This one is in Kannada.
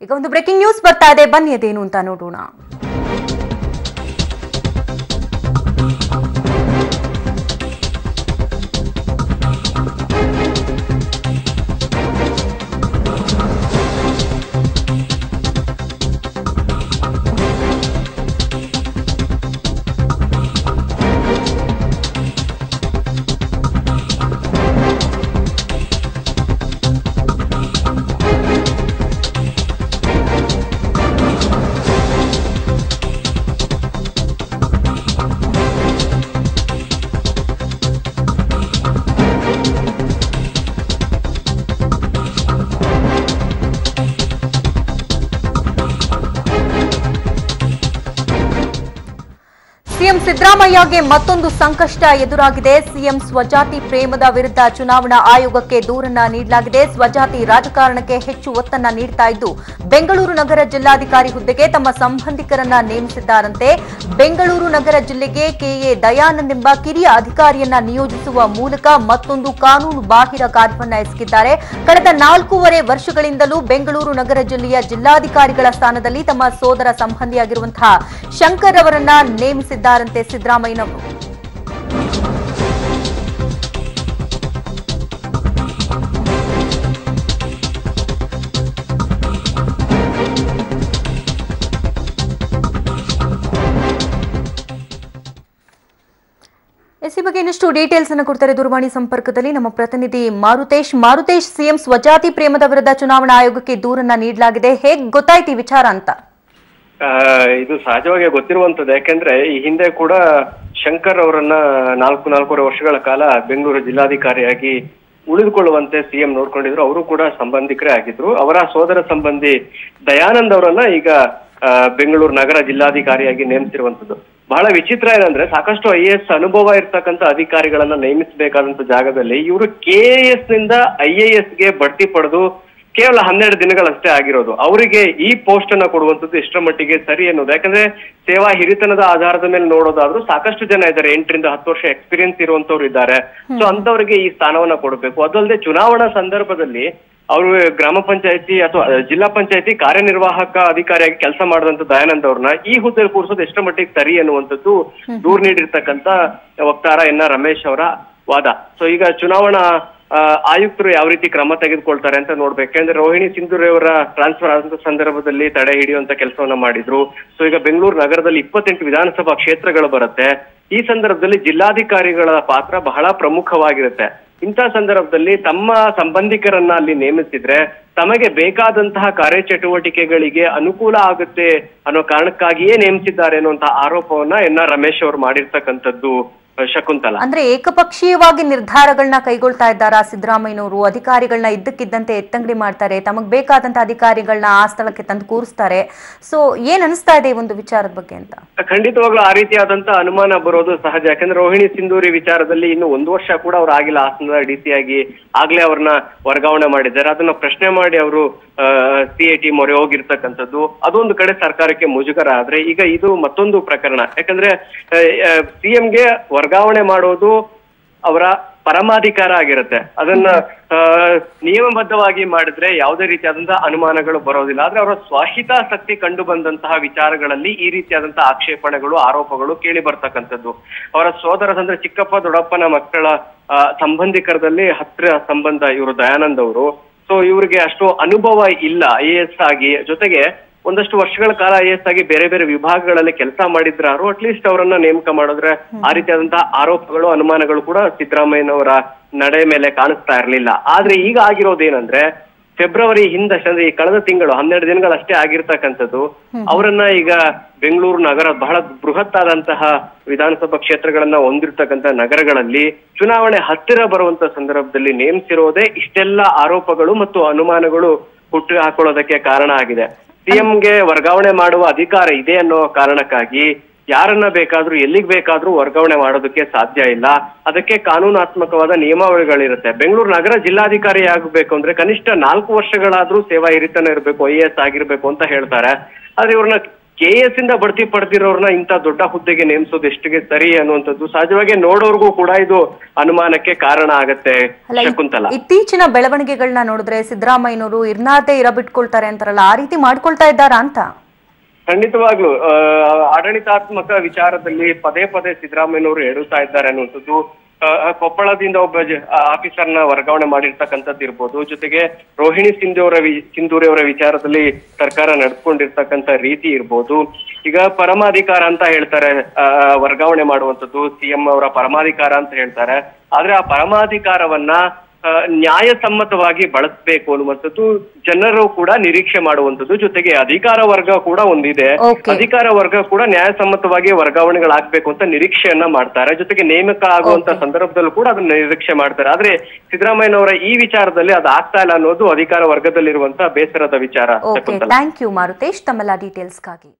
ಈಗ ಒಂದು ಬ್ರೇಕಿಂಗ್ ನ್ಯೂಸ್ ಬರ್ತಾ ಇದೆ, ಬನ್ನಿ ಅದೇನು ಅಂತ ನೋಡೋಣ. ಸಿಎಂ ಸಿದ್ದರಾಮಯ್ಯಗೆ ಮತ್ತೊಂದು ಸಂಕಷ್ಟ ಎದುರಾಗಿದೆ. ಸಿಎಂ ಸ್ವಜಾತಿ ಪ್ರೇಮದ ವಿರುದ್ಧ ಚುನಾವಣಾ ಆಯೋಗಕ್ಕೆ ದೂರನ್ನ ನೀಡಲಾಗಿದೆ. ಸ್ವಜಾತಿ ರಾಜಕಾರಣಕ್ಕೆ ಹೆಚ್ಚು ಒತ್ತನ್ನ ನೀಡ್ತಾ ಇದ್ದು ಬೆಂಗಳೂರು ನಗರ ಜಿಲ್ಲಾಧಿಕಾರಿ ಹುದ್ದೆಗೆ ತಮ್ಮ ಸಂಬಂಧಿಕರನ್ನ ನೇಮಿಸಿದ್ದಾರಂತೆ. ಬೆಂಗಳೂರು ನಗರ ಜಿಲ್ಲೆಗೆ ಕೆಎ ದಯಾನಂದ್ ಎಂಬ ಕಿರಿಯ ಅಧಿಕಾರಿಯನ್ನ ನಿಯೋಜಿಸುವ ಮೂಲಕ ಮತ್ತೊಂದು ಕಾನೂನು ಬಾಹಿರ ಕಾರ್ಯವನ್ನ ಎಸಗಿದ್ದಾರೆ. ಕಳೆದ 4.5 ವರ್ಷಗಳಿಂದಲೂ ಬೆಂಗಳೂರು ನಗರ ಜಿಲ್ಲೆಯ ಜಿಲ್ಲಾಧಿಕಾರಿಗಳ ಸ್ಥಾನದಲ್ಲಿ ತಮ್ಮ ಸೋದರ ಸಂಬಂಧಿಯಾಗಿರುವಂತಹ ಶಂಕರ್ ಅವರನ್ನ ನೇಮಿಸಿದ್ದಾರೆ ಸಿದ್ದರಾಮಯ್ಯನವರು. ಈ ಬಗ್ಗೆ ಇನ್ನಷ್ಟು ಡೀಟೇಲ್ಸ್ ಅನ್ನು ಕೊಡ್ತಾರೆ ದೂರವಾಣಿ ಸಂಪರ್ಕದಲ್ಲಿ ನಮ್ಮ ಪ್ರತಿನಿಧಿ ಮಾರುತೇಶ್. ಸಿಎಂ ಸ್ವಜಾತಿ ಪ್ರೇಮದ ವಿರುದ್ಧ ಚುನಾವಣಾ ಆಯೋಗಕ್ಕೆ ದೂರನ್ನ ನೀಡಲಾಗಿದೆ. ಹೇಗೆ ಗೊತ್ತಾಯ್ತು ಈ ವಿಚಾರ ಅಂತ? ಇದು ಸಹಜವಾಗಿ ಗೊತ್ತಿರುವಂತದ್ದು. ಯಾಕೆಂದ್ರೆ ಈ ಹಿಂದೆ ಕೂಡ ಶಂಕರ್ ಅವರನ್ನ 4.5 ವರ್ಷಗಳ ಕಾಲ ಬೆಂಗಳೂರು ಜಿಲ್ಲಾಧಿಕಾರಿಯಾಗಿ ಉಳಿದುಕೊಳ್ಳುವಂತೆ ಸಿಎಂ ನೋಡ್ಕೊಂಡಿದ್ರು. ಅವರು ಕೂಡ ಸಂಬಂಧಿಕರೇ ಆಗಿದ್ರು. ಅವರ ಸೋದರ ಸಂಬಂಧಿ ದಯಾನಂದ್ ಅವರನ್ನ ಈಗ ಬೆಂಗಳೂರು ನಗರ ಜಿಲ್ಲಾಧಿಕಾರಿಯಾಗಿ ನೇಮಿಸಿರುವಂತದ್ದು. ಬಹಳ ವಿಚಿತ್ರ ಏನಂದ್ರೆ, ಸಾಕಷ್ಟು IAS ಅನುಭವ ಇರ್ತಕ್ಕಂಥ ಅಧಿಕಾರಿಗಳನ್ನ ನೇಮಿಸಬೇಕಾದಂತ ಜಾಗದಲ್ಲಿ ಇವರು KAS ನಿಂದ IAS ಗೆ ಬಡ್ತಿ ಪಡೆದು ಕೇವಲ 12 ದಿನಗಳಷ್ಟೇ ಆಗಿರೋದು. ಅವರಿಗೆ ಈ ಪೋಸ್ಟ್ ಅನ್ನ ಕೊಡುವಂತದ್ದು ಎಷ್ಟರ ಮಟ್ಟಿಗೆ ಸರಿ ಅನ್ನೋದು. ಯಾಕಂದ್ರೆ ಸೇವಾ ಹಿರಿತನದ ಆಧಾರದ ಮೇಲೆ ನೋಡೋದಾದ್ರೂ ಸಾಕಷ್ಟು ಜನ ಇದ್ದಾರೆ, 8 ರಿಂದ 10 ವರ್ಷ ಎಕ್ಸ್ಪೀರಿಯನ್ಸ್ ಇರುವಂತವ್ರು ಇದ್ದಾರೆ. ಸೊ ಅಂತವರಿಗೆ ಈ ಸ್ಥಾನವನ್ನ ಕೊಡಬೇಕು. ಅದಲ್ಲದೆ ಚುನಾವಣಾ ಸಂದರ್ಭದಲ್ಲಿ ಅವರು ಗ್ರಾಮ ಪಂಚಾಯತಿ ಅಥವಾ ಜಿಲ್ಲಾ ಪಂಚಾಯತಿ ಕಾರ್ಯನಿರ್ವಾಹಕ ಅಧಿಕಾರಿಯಾಗಿ ಕೆಲಸ ಮಾಡಿದಂತ ದಯಾನಂದ್ ಅವ್ರನ್ನ ಈ ಹುದ್ದೆಯಲ್ಲಿ ಕೂರಿಸೋದು ಎಷ್ಟರ ಮಟ್ಟಿಗೆ ಸರಿ ಅನ್ನುವಂಥದ್ದು ದೂರು ನೀಡಿರ್ತಕ್ಕಂಥ ವಕ್ತಾರ NR ರಮೇಶ್ ಅವರ ವಾದ. ಸೊ ಈಗ ಚುನಾವಣಾ ಆಯುಕ್ತರು ಯಾವ ರೀತಿ ಕ್ರಮ ತೆಗೆದುಕೊಳ್ತಾರೆ ಅಂತ ನೋಡ್ಬೇಕು. ಯಾಕಂದ್ರೆ ರೋಹಿಣಿ ಸಿಂಧೂರಿ ಅವರ ಟ್ರಾನ್ಸ್ಫರ್ ಆದಂತ ಸಂದರ್ಭದಲ್ಲಿ ತಡೆ ಹಿಡಿಯುವಂತ ಕೆಲಸವನ್ನ ಮಾಡಿದ್ರು. ಸೊ ಈಗ ಬೆಂಗಳೂರು ನಗರದಲ್ಲಿ 28 ವಿಧಾನಸಭಾ ಕ್ಷೇತ್ರಗಳು ಬರುತ್ತೆ. ಈ ಸಂದರ್ಭದಲ್ಲಿ ಜಿಲ್ಲಾಧಿಕಾರಿಗಳ ಪಾತ್ರ ಬಹಳ ಪ್ರಮುಖವಾಗಿರುತ್ತೆ. ಇಂಥ ಸಂದರ್ಭದಲ್ಲಿ ತಮ್ಮ ಸಂಬಂಧಿಕರನ್ನ ಅಲ್ಲಿ ನೇಮಿಸಿದ್ರೆ ತಮಗೆ ಬೇಕಾದಂತಹ ಕಾರ್ಯಚಟುವಟಿಕೆಗಳಿಗೆ ಅನುಕೂಲ ಆಗುತ್ತೆ ಅನ್ನೋ ಕಾರಣಕ್ಕಾಗಿಯೇ ನೇಮಿಸಿದ್ದಾರೆ ಅನ್ನುವಂತಹ ಆರೋಪವನ್ನ NR ರಮೇಶ್ ಅವರು ಮಾಡಿರ್ತಕ್ಕಂಥದ್ದು ಶಕುಂತಲ. ಅಂದ್ರೆ ಏಕಪಕ್ಷೀಯವಾಗಿ ನಿರ್ಧಾರಗಳನ್ನ ಕೈಗೊಳ್ತಾ ಇದ್ದಾರಾ ಸಿದ್ದರಾಮಯ್ಯನವರು? ಅಧಿಕಾರಿಗಳನ್ನ ಇದ್ದಕ್ಕಿದ್ದಂತೆ ಎತ್ತಂಗಡಿ ಮಾಡ್ತಾರೆ, ತಮಗ್ ಬೇಕಾದಂತ ಅಧಿಕಾರಿಗಳನ್ನ ಆ ಸ್ಥಳಕ್ಕೆ ತಂದು ಕೂರಿಸ್ತಾರೆ. ಸೊ ಏನ್ ಅನಿಸ್ತಾ ಇದೆ ಈ ಒಂದು ವಿಚಾರದ ಬಗ್ಗೆ ಅಂತ? ಖಂಡಿತವಾಗ್ಲೂ ಆ ರೀತಿಯಾದಂತ ಅನುಮಾನ ಬರೋದು ಸಹಜ. ಯಾಕಂದ್ರೆ ರೋಹಿಣಿ ಸಿಂಧೂರಿ ವಿಚಾರದಲ್ಲಿ ಇನ್ನು 1 ವರ್ಷ ಕೂಡ ಅವ್ರು ಆಗಿಲ್ಲ ಹಾಸನದ DC ಆಗಿ, ಆಗ್ಲೇ ಅವ್ರನ್ನ ವರ್ಗಾವಣೆ ಮಾಡಿದ್ದಾರೆ. ಅದನ್ನ ಪ್ರಶ್ನೆ ಮಾಡಿ ಅವರು CIT ಮೊರೆ ಹೋಗಿರ್ತಕ್ಕಂಥದ್ದು ಅದೊಂದು ಕಡೆ ಸರ್ಕಾರಕ್ಕೆ ಮುಜುಗರ ಆದ್ರೆ, ಈಗ ಇದು ಮತ್ತೊಂದು ಪ್ರಕರಣ. ಯಾಕಂದ್ರೆ CMಗೆ ವರ್ಗಾವಣೆ ಮಾಡೋದು ಅವರ ಪರಮಾಧಿಕಾರ ಆಗಿರುತ್ತೆ. ಅದನ್ನ ನಿಯಮಬದ್ಧವಾಗಿ ಮಾಡಿದ್ರೆ ಯಾವುದೇ ರೀತಿಯಾದಂತಹ ಅನುಮಾನಗಳು ಬರೋದಿಲ್ಲ. ಆದ್ರೆ ಅವರ ಸ್ವಹಿತಾಸಕ್ತಿ ಕಂಡು ಬಂದಂತಹ ವಿಚಾರಗಳಲ್ಲಿ ಈ ರೀತಿಯಾದಂತಹ ಆಕ್ಷೇಪಣೆಗಳು, ಆರೋಪಗಳು ಕೇಳಿ ಬರ್ತಕ್ಕಂಥದ್ದು. ಅವರ ಸೋದರ ಅಂದ್ರೆ ಚಿಕ್ಕಪ್ಪ ದೊಡ್ಡಪ್ಪನ ಮಕ್ಕಳ ಸಂಬಂಧಿಕರದಲ್ಲಿ ಹತ್ತಿರ ಸಂಬಂಧ ಇವರು ದಯಾನಂದ್ ಅವರು. ಸೊ ಇವ್ರಿಗೆ ಅಷ್ಟು ಅನುಭವ ಇಲ್ಲ IAS ಆಗಿ, ಜೊತೆಗೆ ಒಂದಷ್ಟು ವರ್ಷಗಳ ಕಾಲ IAS ಆಗಿ ಬೇರೆ ಬೇರೆ ವಿಭಾಗಗಳಲ್ಲಿ ಕೆಲಸ ಮಾಡಿದ್ರಾರು ಅಟ್ಲೀಸ್ಟ್ ಅವರನ್ನ ನೇಮಕ ಮಾಡಿದ್ರೆ ಆ ರೀತಿಯಾದಂತಹ ಆರೋಪಗಳು, ಅನುಮಾನಗಳು ಕೂಡ ಸಿದ್ದರಾಮಯ್ಯನವರ ನಡೆ ಮೇಲೆ ಕಾಣಿಸ್ತಾ ಇರ್ಲಿಲ್ಲ. ಆದ್ರೆ ಈಗ ಆಗಿರೋದೇನಂದ್ರೆ, ಫೆಬ್ರವರಿ ಹಿಂದಷ್ಟೇ ಅಂದ್ರೆ ಈ ಕಳೆದ ತಿಂಗಳು 12 ದಿನಗಳಷ್ಟೇ ಆಗಿರ್ತಕ್ಕಂಥದ್ದು. ಅವರನ್ನ ಈಗ ಬೆಂಗಳೂರು ನಗರ ಬಹಳ ಬೃಹತ್ ಆದಂತಹ ವಿಧಾನಸಭಾ ಕ್ಷೇತ್ರಗಳನ್ನ ಹೊಂದಿರ್ತಕ್ಕಂಥ ನಗರಗಳಲ್ಲಿ ಚುನಾವಣೆ ಹತ್ತಿರ ಬರುವಂತ ಸಂದರ್ಭದಲ್ಲಿ ನೇಮಿಸಿರೋದೇ ಇಷ್ಟೆಲ್ಲ ಆರೋಪಗಳು ಮತ್ತು ಅನುಮಾನಗಳು ಹುಟ್ಟು ಹಾಕೊಳ್ಳೋದಕ್ಕೆ ಕಾರಣ ಆಗಿದೆ. CMಗೆ ವರ್ಗಾವಣೆ ಮಾಡುವ ಅಧಿಕಾರ ಇದೆ ಅನ್ನೋ ಕಾರಣಕ್ಕಾಗಿ ಯಾರನ್ನ ಬೇಕಾದ್ರೂ ಎಲ್ಲಿಗೆ ಬೇಕಾದ್ರೂ ವರ್ಗಾವಣೆ ಮಾಡೋದಕ್ಕೆ ಸಾಧ್ಯ ಇಲ್ಲ. ಅದಕ್ಕೆ ಕಾನೂನಾತ್ಮಕವಾದ ನಿಯಮಾವಳಿಗಳಿರುತ್ತೆ. ಬೆಂಗಳೂರು ನಗರ ಜಿಲ್ಲಾಧಿಕಾರಿ ಆಗಬೇಕು ಅಂದ್ರೆ ಕನಿಷ್ಠ 4 ವರ್ಷಗಳಾದ್ರೂ ಸೇವಾ ಹಿರಿತನ ಇರಬೇಕು, IAS ಆಗಿರ್ಬೇಕು ಅಂತ ಹೇಳ್ತಾರೆ. ಆದ್ರೆ ಇವ್ರನ್ನ KS ಇಂದ ಬಡ್ತಿ ಪಡೆದಿರೋರ್ನ ಇಂತ ದೊಡ್ಡ ಹುದ್ದೆಗೆ ನೇಮಿಸೋದು ಎಷ್ಟಿಗೆ ಸರಿ ಅನ್ನುವಂಥದ್ದು ಸಹಜವಾಗಿ ನೋಡೋರ್ಗೂ ಕೂಡ ಇದು ಅನುಮಾನಕ್ಕೆ ಕಾರಣ ಆಗತ್ತೆ. ಶಕುಂತಲಾ, ಇತ್ತೀಚಿನ ಬೆಳವಣಿಗೆಗಳನ್ನ ನೋಡಿದ್ರೆ ಸಿದ್ದರಾಮಯ್ಯನವರು ಇರ್ನಾರ್ದೇ ಇರಬಿಟ್ಕೊಳ್ತಾರೆ ಅಂತಾರಲ್ಲ, ಆ ರೀತಿ ಮಾಡ್ಕೊಳ್ತಾ ಇದ್ದಾರಾ ಅಂತ? ಖಂಡಿತವಾಗ್ಲು ಆಡಳಿತಾತ್ಮಕ ವಿಚಾರದಲ್ಲಿ ಪದೇ ಪದೇ ಸಿದ್ದರಾಮಯ್ಯನವರು ಹೇಳುತ್ತಾ ಇದ್ದಾರೆ ಅನ್ನುವಂಥದ್ದು. ಕೊಪ್ಪಳದಿಂದ ಒಬ್ಬ ಆಫೀಸರ್ನ ವರ್ಗಾವಣೆ ಮಾಡಿರ್ತಕ್ಕಂಥದ್ದು ಇರ್ಬೋದು, ಜೊತೆಗೆ ರೋಹಿಣಿ ಸಿಂಧೂರಿ ಅವರ ವಿಚಾರದಲ್ಲಿ ಸರ್ಕಾರ ನಡೆದುಕೊಂಡಿರ್ತಕ್ಕಂಥ ರೀತಿ ಇರ್ಬೋದು. ಈಗ ಪರಮಾಧಿಕಾರ ಅಂತ ಹೇಳ್ತಾರೆ, ವರ್ಗಾವಣೆ ಮಾಡುವಂಥದ್ದು CM ಅವರ ಪರಮಾಧಿಕಾರ ಅಂತ ಹೇಳ್ತಾರೆ. ಆದ್ರೆ ಆ ಪರಮಾಧಿಕಾರವನ್ನ ನ್ಯಾಯಸಮ್ಮತವಾಗಿ ಬಳಸಬೇಕು ಅನ್ನುವಂಥದ್ದು ಜನರು ಕೂಡ ನಿರೀಕ್ಷೆ ಮಾಡುವಂಥದ್ದು. ಜೊತೆಗೆ ಅಧಿಕಾರ ವರ್ಗ ಕೂಡ ಒಂದಿದೆ, ಅಧಿಕಾರ ವರ್ಗ ಕೂಡ ನ್ಯಾಯಸಮ್ಮತವಾಗಿ ವರ್ಗಾವಣೆಗಳಾಗಬೇಕು ಅಂತ ನಿರೀಕ್ಷೆಯನ್ನ ಮಾಡ್ತಾರೆ. ಜೊತೆಗೆ ನೇಮಕ ಆಗುವಂತ ಸಂದರ್ಭದಲ್ಲೂ ಕೂಡ ಅದನ್ನ ನಿರೀಕ್ಷೆ ಮಾಡ್ತಾರೆ. ಆದ್ರೆ ಸಿದ್ದರಾಮಯ್ಯನವರ ಈ ವಿಚಾರದಲ್ಲಿ ಅದು ಆಗ್ತಾ ಇಲ್ಲ ಅನ್ನೋದು ಅಧಿಕಾರ ವರ್ಗದಲ್ಲಿರುವಂತಹ ಬೇಸರದ ವಿಚಾರ. ಥ್ಯಾಂಕ್ ಯು ಮಾರುತೇಶ್ ತಮ್ಮೆಲ್ಲ ಡೀಟೇಲ್ಸ್ಗಾಗಿ.